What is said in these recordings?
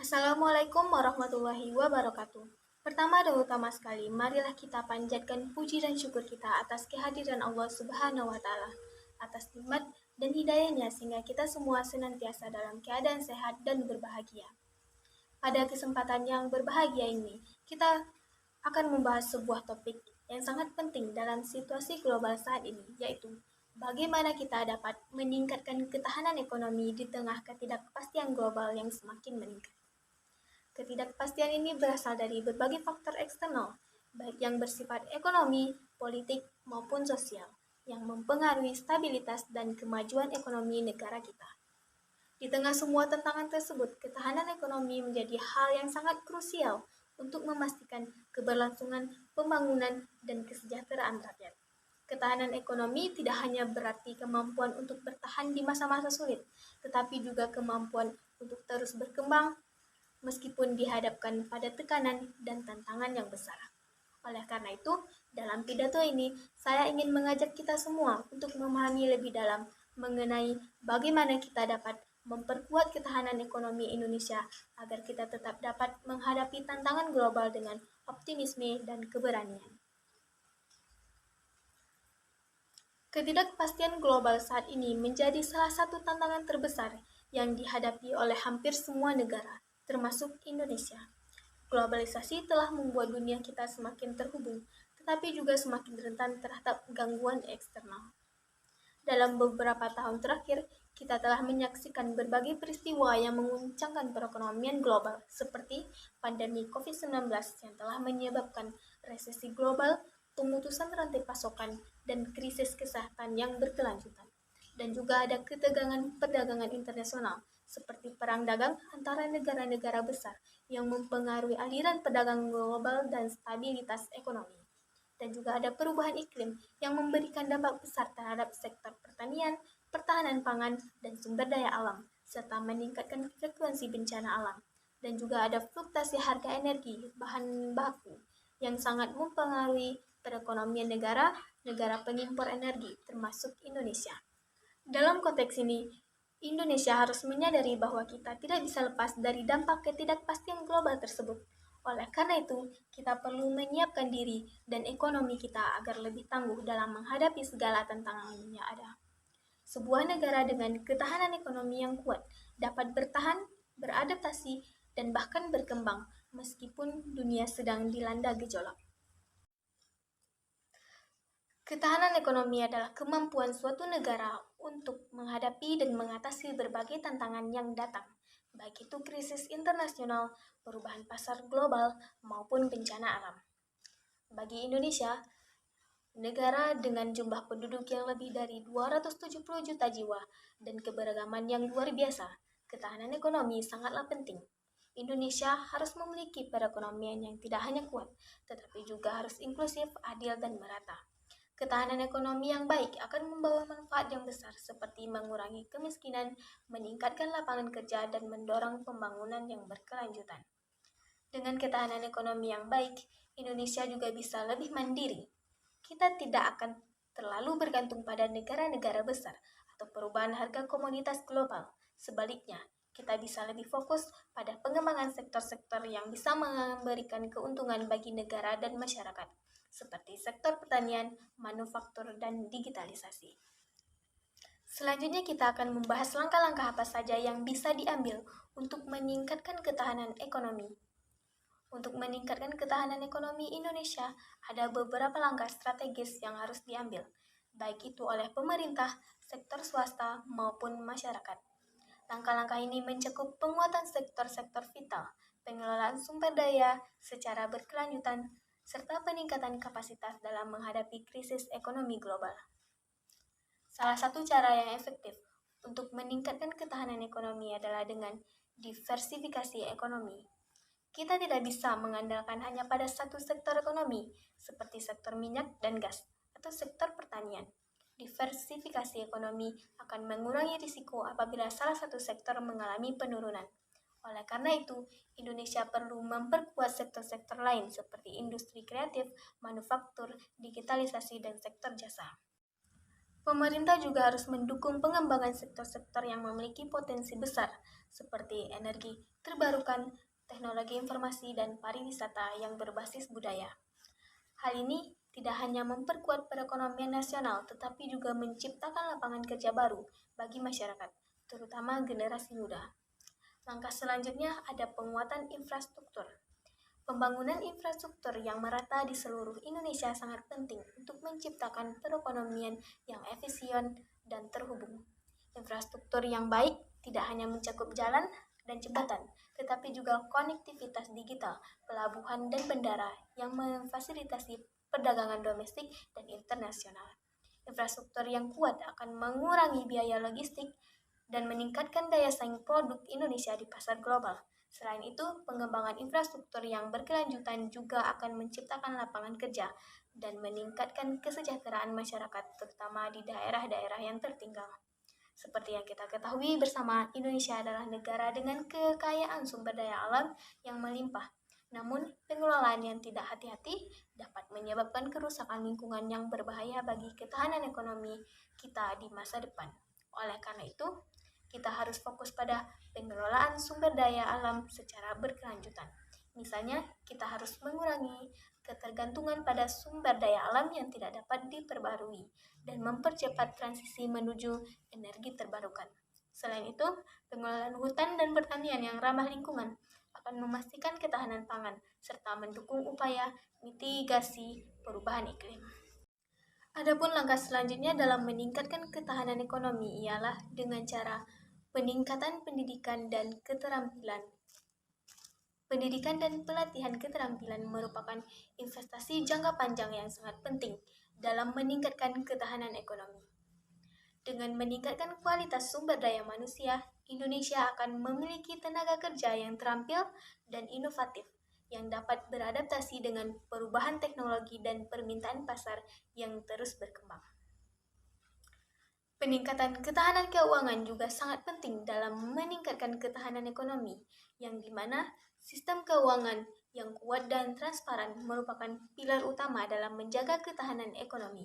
Assalamualaikum warahmatullahi wabarakatuh. Pertama dan utama sekali, marilah kita panjatkan puji dan syukur kita atas kehadiran Allah Subhanahu wa Ta'ala, atas nikmat dan hidayahnya sehingga kita semua senantiasa dalam keadaan sehat dan berbahagia. Pada kesempatan yang berbahagia ini, kita akan membahas sebuah topik yang sangat penting dalam situasi global saat ini, yaitu bagaimana kita dapat meningkatkan ketahanan ekonomi di tengah ketidakpastian global yang semakin meningkat. Ketidakpastian ini berasal dari berbagai faktor eksternal, baik yang bersifat ekonomi, politik, maupun sosial, yang mempengaruhi stabilitas dan kemajuan ekonomi negara kita. Di tengah semua tantangan tersebut, ketahanan ekonomi menjadi hal yang sangat krusial untuk memastikan keberlangsungan pembangunan dan kesejahteraan rakyat. Ketahanan ekonomi tidak hanya berarti kemampuan untuk bertahan di masa-masa sulit, tetapi juga kemampuan untuk terus berkembang meskipun dihadapkan pada tekanan dan tantangan yang besar. Oleh karena itu, dalam pidato ini, saya ingin mengajak kita semua untuk memahami lebih dalam mengenai bagaimana kita dapat memperkuat ketahanan ekonomi Indonesia agar kita tetap dapat menghadapi tantangan global dengan optimisme dan keberanian. Ketidakpastian global saat ini menjadi salah satu tantangan terbesar yang dihadapi oleh hampir semua negara, termasuk Indonesia. Globalisasi telah membuat dunia kita semakin terhubung, tetapi juga semakin rentan terhadap gangguan eksternal. Dalam beberapa tahun terakhir, kita telah menyaksikan berbagai peristiwa yang menguncangkan perekonomian global, seperti pandemi COVID-19 yang telah menyebabkan resesi global, pemutusan rantai pasokan, dan krisis kesehatan yang berkelanjutan. Dan juga ada ketegangan perdagangan internasional, seperti perang dagang antara negara-negara besar yang mempengaruhi aliran perdagangan global dan stabilitas ekonomi. Dan juga ada perubahan iklim yang memberikan dampak besar terhadap sektor pertanian, pertahanan pangan, dan sumber daya alam, serta meningkatkan frekuensi bencana alam. Dan juga ada fluktuasi harga energi, bahan baku, yang sangat mempengaruhi perekonomian negara pengimpor energi, termasuk Indonesia. Dalam konteks ini, Indonesia harus menyadari bahwa kita tidak bisa lepas dari dampak ketidakpastian global tersebut. Oleh karena itu, kita perlu menyiapkan diri dan ekonomi kita agar lebih tangguh dalam menghadapi segala tantangan yang ada. Sebuah negara dengan ketahanan ekonomi yang kuat dapat bertahan, beradaptasi, dan bahkan berkembang meskipun dunia sedang dilanda gejolak. Ketahanan ekonomi adalah kemampuan suatu negara untuk menghadapi dan mengatasi berbagai tantangan yang datang, baik itu krisis internasional, perubahan pasar global, maupun bencana alam. Bagi Indonesia, negara dengan jumlah penduduk yang lebih dari 270 juta jiwa dan keberagaman yang luar biasa, ketahanan ekonomi sangatlah penting. Indonesia harus memiliki perekonomian yang tidak hanya kuat, tetapi juga harus inklusif, adil, dan merata. Ketahanan ekonomi yang baik akan membawa manfaat yang besar seperti mengurangi kemiskinan, meningkatkan lapangan kerja, dan mendorong pembangunan yang berkelanjutan. Dengan ketahanan ekonomi yang baik, Indonesia juga bisa lebih mandiri. Kita tidak akan terlalu bergantung pada negara-negara besar atau perubahan harga komoditas global. Sebaliknya, kita bisa lebih fokus pada pengembangan sektor-sektor yang bisa memberikan keuntungan bagi negara dan masyarakat, seperti sektor pertanian, manufaktur, dan digitalisasi. Selanjutnya kita akan membahas langkah-langkah apa saja yang bisa diambil untuk meningkatkan ketahanan ekonomi. Untuk meningkatkan ketahanan ekonomi Indonesia, ada beberapa langkah strategis yang harus diambil, baik itu oleh pemerintah, sektor swasta, maupun masyarakat. Langkah-langkah ini mencakup penguatan sektor-sektor vital, pengelolaan sumber daya secara berkelanjutan, serta peningkatan kapasitas dalam menghadapi krisis ekonomi global. Salah satu cara yang efektif untuk meningkatkan ketahanan ekonomi adalah dengan diversifikasi ekonomi. Kita tidak bisa mengandalkan hanya pada satu sektor ekonomi, seperti sektor minyak dan gas, atau sektor pertanian. Diversifikasi ekonomi akan mengurangi risiko apabila salah satu sektor mengalami penurunan. Oleh karena itu, Indonesia perlu memperkuat sektor-sektor lain seperti industri kreatif, manufaktur, digitalisasi, dan sektor jasa. Pemerintah juga harus mendukung pengembangan sektor-sektor yang memiliki potensi besar, seperti energi terbarukan, teknologi informasi, dan pariwisata yang berbasis budaya. Hal ini tidak hanya memperkuat perekonomian nasional, tetapi juga menciptakan lapangan kerja baru bagi masyarakat, terutama generasi muda. Langkah selanjutnya ada penguatan infrastruktur. Pembangunan infrastruktur yang merata di seluruh Indonesia sangat penting untuk menciptakan perekonomian yang efisien dan terhubung. Infrastruktur yang baik tidak hanya mencakup jalan dan jembatan, tetapi juga konektivitas digital, pelabuhan, dan bandara yang memfasilitasi perdagangan domestik dan internasional. Infrastruktur yang kuat akan mengurangi biaya logistik dan meningkatkan daya saing produk Indonesia di pasar global. Selain itu, pengembangan infrastruktur yang berkelanjutan juga akan menciptakan lapangan kerja dan meningkatkan kesejahteraan masyarakat, terutama di daerah-daerah yang tertinggal. Seperti yang kita ketahui bersama, Indonesia adalah negara dengan kekayaan sumber daya alam yang melimpah. Namun, pengelolaan yang tidak hati-hati dapat menyebabkan kerusakan lingkungan yang berbahaya bagi ketahanan ekonomi kita di masa depan. Oleh karena itu, kita harus fokus pada pengelolaan sumber daya alam secara berkelanjutan. Misalnya, kita harus mengurangi ketergantungan pada sumber daya alam yang tidak dapat diperbarui dan mempercepat transisi menuju energi terbarukan. Selain itu, pengelolaan hutan dan pertanian yang ramah lingkungan akan memastikan ketahanan pangan serta mendukung upaya mitigasi perubahan iklim. Adapun langkah selanjutnya dalam meningkatkan ketahanan ekonomi ialah dengan cara peningkatan pendidikan dan keterampilan. Pendidikan dan pelatihan keterampilan merupakan investasi jangka panjang yang sangat penting dalam meningkatkan ketahanan ekonomi. Dengan meningkatkan kualitas sumber daya manusia, Indonesia akan memiliki tenaga kerja yang terampil dan inovatif yang dapat beradaptasi dengan perubahan teknologi dan permintaan pasar yang terus berkembang. Peningkatan ketahanan keuangan juga sangat penting dalam meningkatkan ketahanan ekonomi, yang dimana sistem keuangan yang kuat dan transparan merupakan pilar utama dalam menjaga ketahanan ekonomi.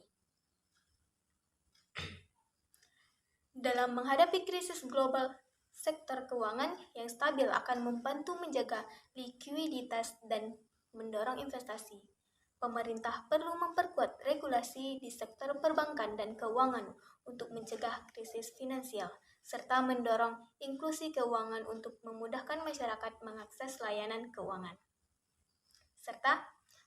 Dalam menghadapi krisis global, sektor keuangan yang stabil akan membantu menjaga likuiditas dan mendorong investasi. Pemerintah perlu memperkuat regulasi di sektor perbankan dan keuangan untuk mencegah krisis finansial, serta mendorong inklusi keuangan untuk memudahkan masyarakat mengakses layanan keuangan. Serta,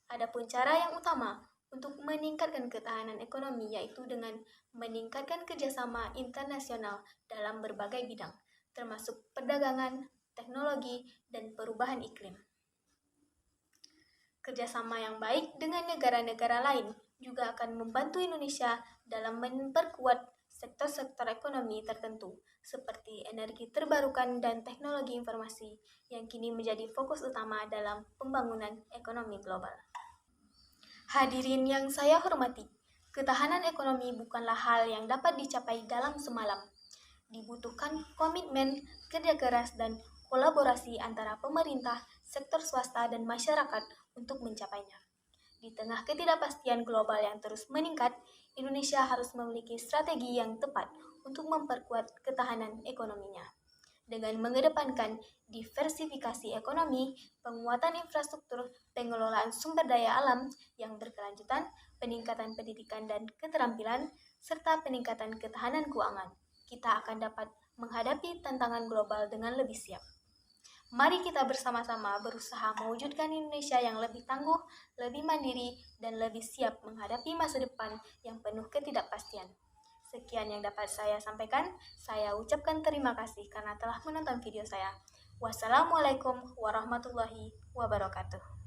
ada pun cara yang utama untuk meningkatkan ketahanan ekonomi, yaitu dengan meningkatkan kerjasama internasional dalam berbagai bidang, termasuk perdagangan, teknologi, dan perubahan iklim. Kerjasama yang baik dengan negara-negara lain juga akan membantu Indonesia dalam memperkuat sektor-sektor ekonomi tertentu, seperti energi terbarukan dan teknologi informasi, yang kini menjadi fokus utama dalam pembangunan ekonomi global. Hadirin yang saya hormati, ketahanan ekonomi bukanlah hal yang dapat dicapai dalam semalam. Dibutuhkan komitmen, kerja keras, dan kolaborasi antara pemerintah, sektor swasta, dan masyarakat untuk mencapainya. Di tengah ketidakpastian global yang terus meningkat, Indonesia harus memiliki strategi yang tepat untuk memperkuat ketahanan ekonominya. Dengan mengedepankan diversifikasi ekonomi, penguatan infrastruktur, pengelolaan sumber daya alam yang berkelanjutan, peningkatan pendidikan dan keterampilan, serta peningkatan ketahanan keuangan, kita akan dapat menghadapi tantangan global dengan lebih siap. Mari kita bersama-sama berusaha mewujudkan Indonesia yang lebih tangguh, lebih mandiri, dan lebih siap menghadapi masa depan yang penuh ketidakpastian. Sekian yang dapat saya sampaikan. Saya ucapkan terima kasih karena telah menonton video saya. Wassalamualaikum warahmatullahi wabarakatuh.